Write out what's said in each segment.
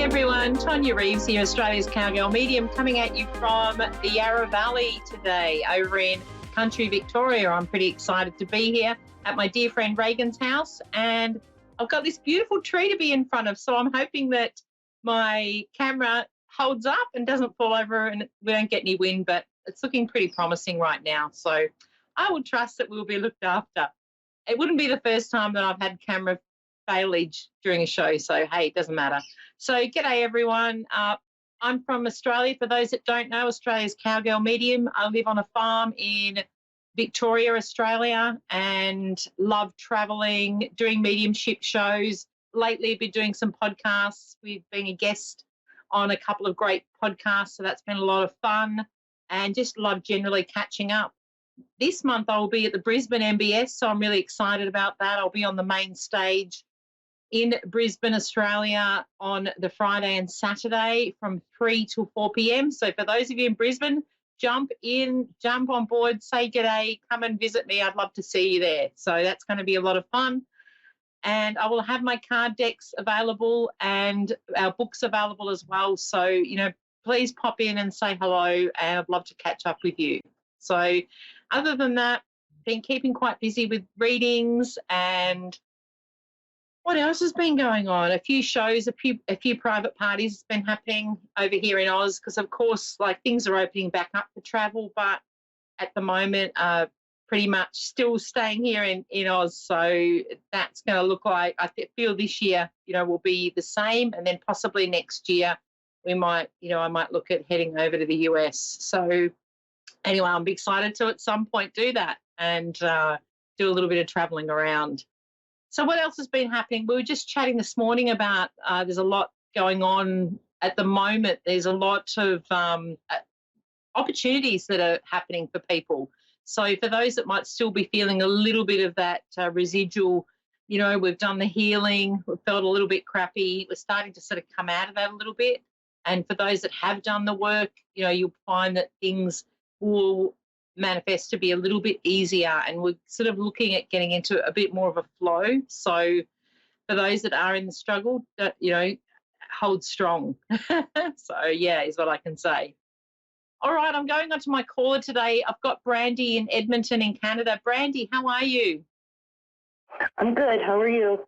everyone, Tonia Reeves here, Australia's Cowgirl medium, coming at you from the Yarra Valley today over in country Victoria. I'm pretty excited to be here at my dear friend Reagan's house, and I've got this beautiful tree to be in front of, so I'm hoping that my camera holds up and doesn't fall over and we don't get any wind, but it's looking pretty promising right now, so I will trust that we'll be looked after. It wouldn't be the first time that I've had camera failage during a show, so hey, it doesn't matter. So g'day everyone. I'm from Australia. For those that don't know, Australia's Cowgirl medium. I live on a farm in Victoria, Australia, and love travelling, doing mediumship shows. Lately, I've been doing some podcasts. We've been a guest on a couple of great podcasts, so that's been a lot of fun, and just love generally catching up. This month I will be at the Brisbane MBS, so I'm really excited about that. I'll be on the main stage in Brisbane, Australia on the Friday and Saturday from 3 till 4 p.m. So for those of you in Brisbane, jump on board, say g'day, come and visit me. I'd love to see you there. So that's going to be a lot of fun. And I will have my card decks available and our books available as well. So, please pop in and say hello, and I'd love to catch up with you. So other than that, been keeping quite busy with readings, and what else has been going on? A few shows, a few private parties has been happening over here in Oz because, of course, like things are opening back up for travel, but at the moment, pretty much still staying here in Oz. So that's going to look like, I feel this year, will be the same, and then possibly next year we might, I might look at heading over to the US. So anyway, I'm excited to at some point do that and do a little bit of traveling around. So what else has been happening? We were just chatting this morning about there's a lot going on at the moment. There's a lot of opportunities that are happening for people. So for those that might still be feeling a little bit of that residual, we've done the healing, we've felt a little bit crappy, we're starting to sort of come out of that a little bit. And for those that have done the work, you'll find that things will manifest to be a little bit easier, and we're sort of looking at getting into a bit more of a flow. So for those that are in the struggle, hold strong. So yeah, is what I can say. All right, I'm going on to my caller today. I've got Brandy in Edmonton in Canada. Brandy, how are you? I'm good. How are you?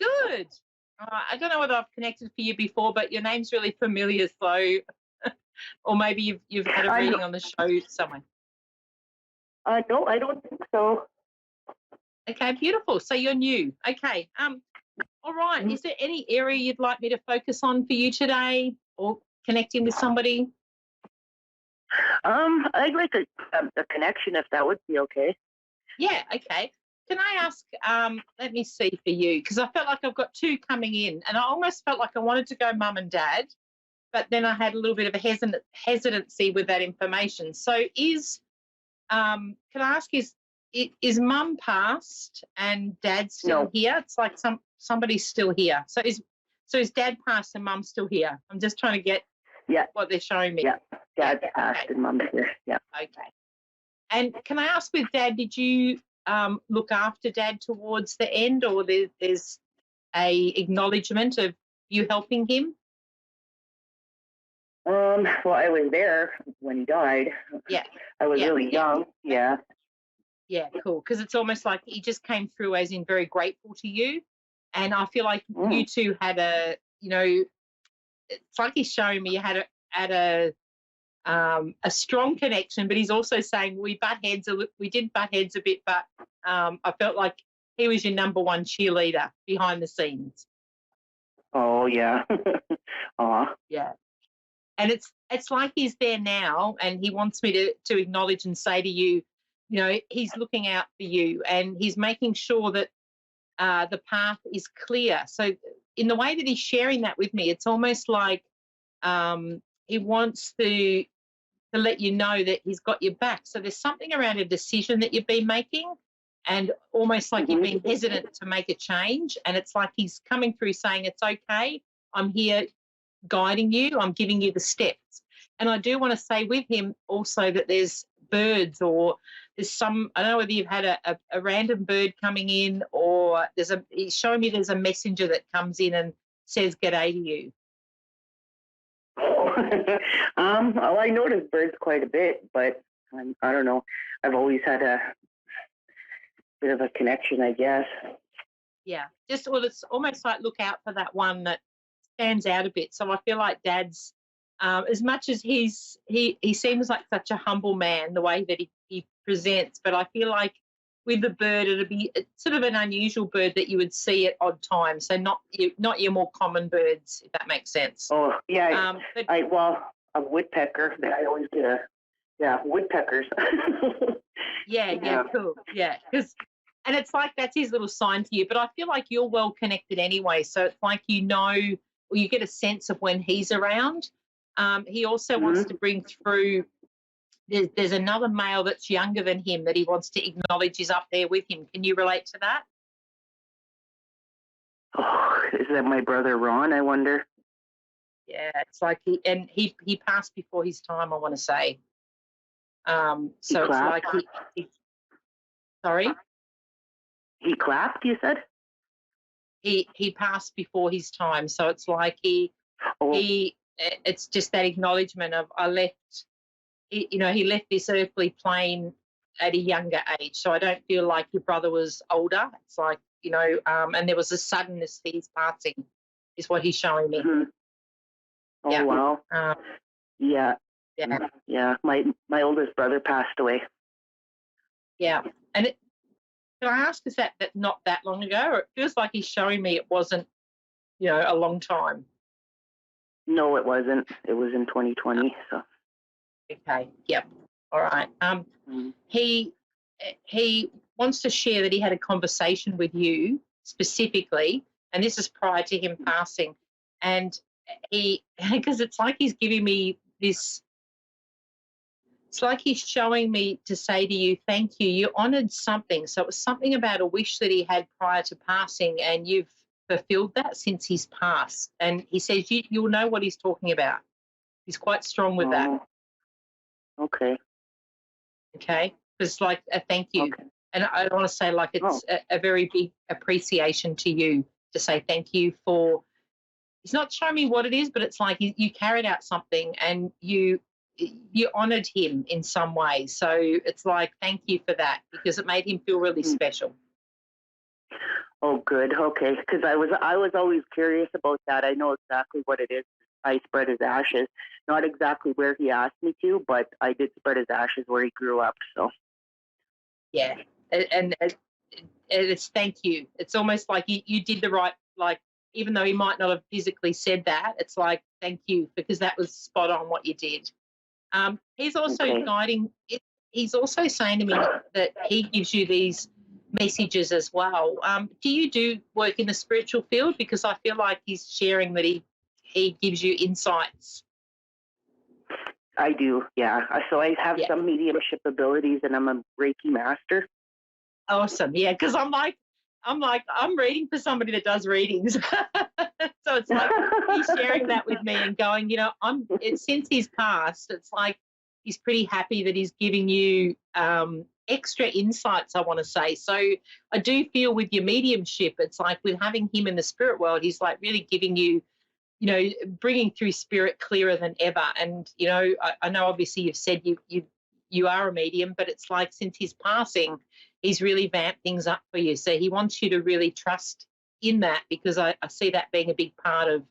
Good. I don't know whether I've connected for you before, but your name's really familiar, so or maybe you've had a reading on the show somewhere. No, I don't think so. Okay, beautiful. So you're new. Okay. All right. Mm-hmm. Is there any area you'd like me to focus on for you today, or connecting with somebody? I'd like a connection, if that would be okay. Yeah. Okay. Can I ask? Let me see for you, because I felt like I've got two coming in, and I almost felt like I wanted to go mum and dad, but then I had a little bit of a hesitancy with that information. So can I ask, is mum passed and dad still here? It's like somebody's still here. So is dad passed and mum still here? I'm just trying to get what they're showing me. Yeah, dad's passed and mum's here. Yeah. Okay. And can I ask, with dad, did you look after dad towards the end, or there's a acknowledgement of you helping him? Well, I was there when he died. Yeah. I was really young. Yeah. Yeah, cool. Because it's almost like he just came through as in very grateful to you. And I feel like you two had it's like he's showing me you had a strong connection, but he's also saying we did butt heads a bit, but I felt like he was your number one cheerleader behind the scenes. Oh, yeah. Yeah. And it's like he's there now, and he wants me to acknowledge and say to you, he's looking out for you, and he's making sure that the path is clear. So in the way that he's sharing that with me, it's almost like he wants to let you know that he's got your back. So there's something around a decision that you've been making, and almost like you've been hesitant to make a change, and it's like he's coming through saying, it's okay, I'm here guiding you, I'm giving you the steps. And I do want to say with him also that there's birds, or there's I don't know whether you've had a random bird coming in, or he's showing me there's a messenger that comes in and says g'day to you. Well, I notice birds quite a bit, but I don't know. I've always had a bit of a connection, I guess. Yeah, just well, it's almost like look out for that one that stands out a bit. So I feel like Dad's, as much as he seems like such a humble man, the way that he presents, but I feel like with the bird, it's sort of an unusual bird that you would see at odd times. So not your more common birds, if that makes sense. Oh, yeah. But A woodpecker. I always get woodpeckers. yeah, cool. Yeah, and it's like that's his little sign to you. But I feel like you're well connected anyway. So it's like or you get a sense of when he's around. He also wants to bring through. There's another male that's younger than him that he wants to acknowledge is up there with him. Can you relate to that? Oh, is that my brother Ron, I wonder? Yeah, it's like he passed before his time, I want to say. So it's like sorry? He clapped, you said? He passed before his time. So it's like it's just that acknowledgement of I left. He left this earthly plane at a younger age. So I don't feel like your brother was older. It's like, and there was a suddenness to his passing is what he's showing me. Mm-hmm. Oh, yeah. Wow. Yeah. My oldest brother passed away. Yeah. And can I ask, is that not that long ago? Or it feels like he's showing me it wasn't, a long time. No, it wasn't. It was in 2020, so. Okay. Yep. All right. He wants to share that he had a conversation with you specifically, and this is prior to him passing. And because it's like he's giving me this. It's like he's showing me to say to you, thank you. You honoured something. So it was something about a wish that he had prior to passing, and you've fulfilled that since he's passed. And he says you'll know what he's talking about. He's quite strong with that. Okay. Okay. It's like a thank you. Okay. And I want to say like it's a very big appreciation to you to say thank you for, he's not showing me what it is, but it's like you carried out something and you honoured him in some way. So it's like thank you for that because it made him feel really special. Oh, good. Okay. Because I was always curious about that. I know exactly what it is. I spread his ashes. Not exactly where he asked me to, but I did spread his ashes where he grew up. So. Yeah. And it's thank you. It's almost like you did the right, like, even though he might not have physically said that, it's like thank you because that was spot on what you did. He's also guiding, he's also saying to me that he gives you these messages as well. Do you do work in the spiritual field? Because I feel like he's sharing that he gives you insights. I do, yeah. So I have some mediumship abilities, and I'm a Reiki master. Awesome, yeah. Because I'm reading for somebody that does readings, so it's like he's sharing that with me and going, since he's passed, it's like he's pretty happy that he's giving you extra insights. I want to say, so I do feel with your mediumship, it's like with having him in the spirit world, he's like really giving you. Bringing through spirit clearer than ever. And, I know obviously you've said you are a medium, but it's like since his passing, he's really vamped things up for you. So he wants you to really trust in that because I see that being a big part of,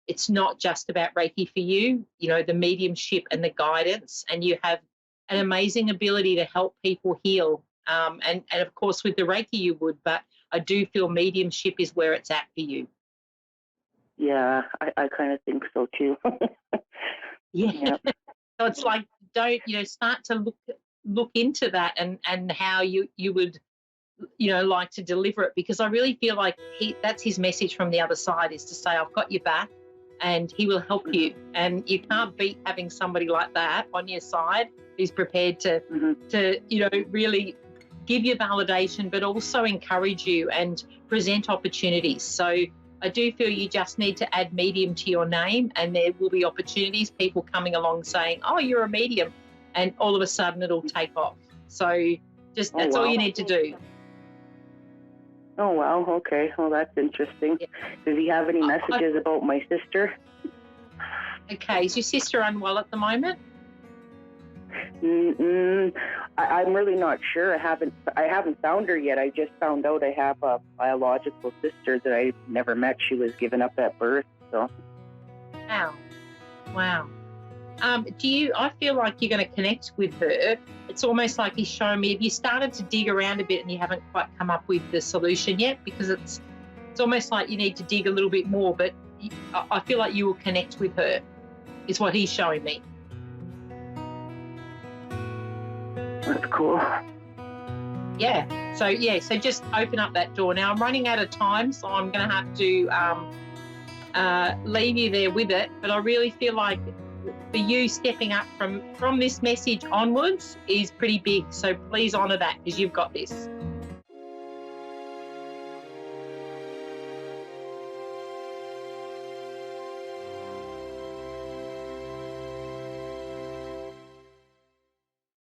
it's not just about Reiki for you, the mediumship and the guidance, and you have an amazing ability to help people heal. And of course with the Reiki you would, but I do feel mediumship is where it's at for you. Yeah, I kind of think so too. Yeah. So it's like don't start to look into that and how you would like to deliver it, because I really feel like that's his message from the other side, is to say I've got your back and he will help you, and you can't beat having somebody like that on your side who's prepared to really give you validation but also encourage you and present opportunities. So I do feel you just need to add medium to your name, and there will be opportunities, people coming along saying, oh, you're a medium, and all of a sudden it'll take off. So that's all you need to do. Oh, wow. Okay. Well, that's interesting. Yeah. Does he have any messages about my sister? Okay, is your sister unwell at the moment? I'm really not sure. I haven't found her yet. I just found out I have a biological sister that I never met. She was given up at birth. So. Wow. I feel like you're going to connect with her. It's almost like he's showing me, have you started to dig around a bit and you haven't quite come up with the solution yet? Because it's almost like you need to dig a little bit more, but I feel like you will connect with her, is what he's showing me. That's cool. Yeah. So just open up that door. Now, I'm running out of time, so I'm going to have to leave you there with it. But I really feel like for you, stepping up from this message onwards is pretty big. So please honour that, because you've got this.